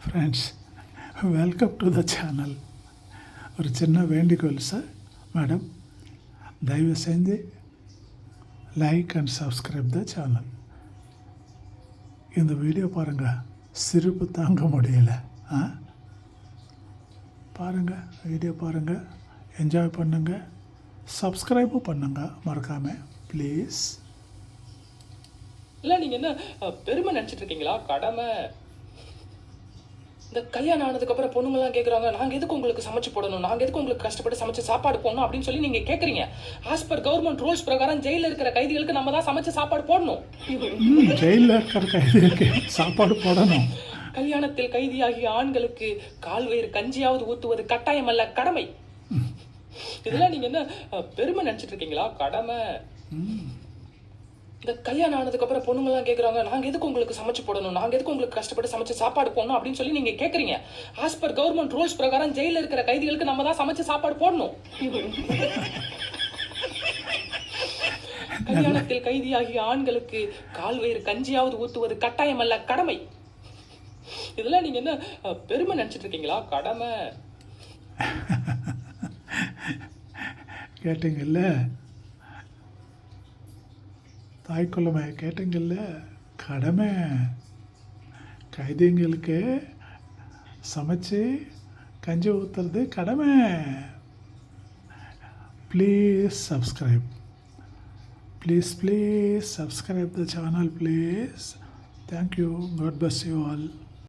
Friends, welcome to the channel. ஒரு சின்ன வேண்டுகோள் சார். மேடம், தயவு செஞ்சு like and subscribe the channel. இந்த வீடியோ பாருங்கள், சிரிப்பு தாங்க முடியல. பாருங்கள், வீடியோ பாருங்கள், என்ஜாய் பண்ணுங்கள், சப்ஸ்கிரைபும் பண்ணுங்கள் மறக்காமல் ப்ளீஸ். இல்லை, நீங்கள் என்ன பெருமை நினச்சிட்டு இருக்கீங்களா? கடமை. இந்த கல்யாணம் ஆனதுக்கப்புறம் பொண்ணுங்களாம் கேட்குறாங்க, நாங்கள் எதுக்கு உங்களுக்கு சமைச்சு போடணும், நாங்கள் எதுக்கு உங்களுக்கு கஷ்டப்பட்டு சமைச்சு சாப்பாடு போடணும் அப்படின்னு சொல்லி நீங்கள் கேட்குறீங்க. ஆஸ் பர் கவர்மெண்ட் ரூல்ஸ் பிரகாரம் ஜெயிலில் இருக்கிற கைதிகளுக்கு நம்ம தான் சமைச்சு சாப்பாடு போடணும். ஜெயிலில் இருக்கிற கைதிகளுக்கு சாப்பாடு போடணும். கல்யாணத்தில் கைதியாகிய ஆண்களுக்கு கால்வயிறு கஞ்சியாவது ஊற்றுவது கட்டாயம் அல்ல, கடமை. இதெல்லாம் நீங்கள் என்ன பெருமை நினச்சிட்டு இருக்கீங்களா? கடமை. இந்த கல்யாணம் ஆனதுக்கப்புறம் பொண்ணுங்களாம் கேட்குறாங்க, நாங்கள் எதுக்கு உங்களுக்கு சமைச்சு போடணும், நாங்கள் எதுக்கு உங்களுக்கு கஷ்டப்பட்டு சமைச்சு சாப்பாடு போடணும் அப்படின்னு சொல்லி நீங்கள் கேட்குறீங்க. ஆஸ் பர் கவர்மெண்ட் ரூல்ஸ் பிரகாரம் ஜெயிலில் இருக்கிற கைதிகளுக்கு நம்ம தான் சமைச்சு சாப்பாடு போடணும். கல்யாணத்தில் கைதியாகிய ஆண்களுக்கு கால்வயிறு கஞ்சியாவது ஊற்றுவது கட்டாயம் அல்ல, கடமை. இதெல்லாம் நீங்கள் என்ன பெருமை நினச்சிட்டு இருக்கீங்களா? கடமை. கேட்டீங்கல்ல, தாய்க்குள்ளமை கேட்டீங்கல்ல, கடமை. கைதிங்களுக்கு சமைச்சு கஞ்சி ஊற்றுறது கடமை. Please subscribe, please subscribe the channel please. Thank you. God bless you all.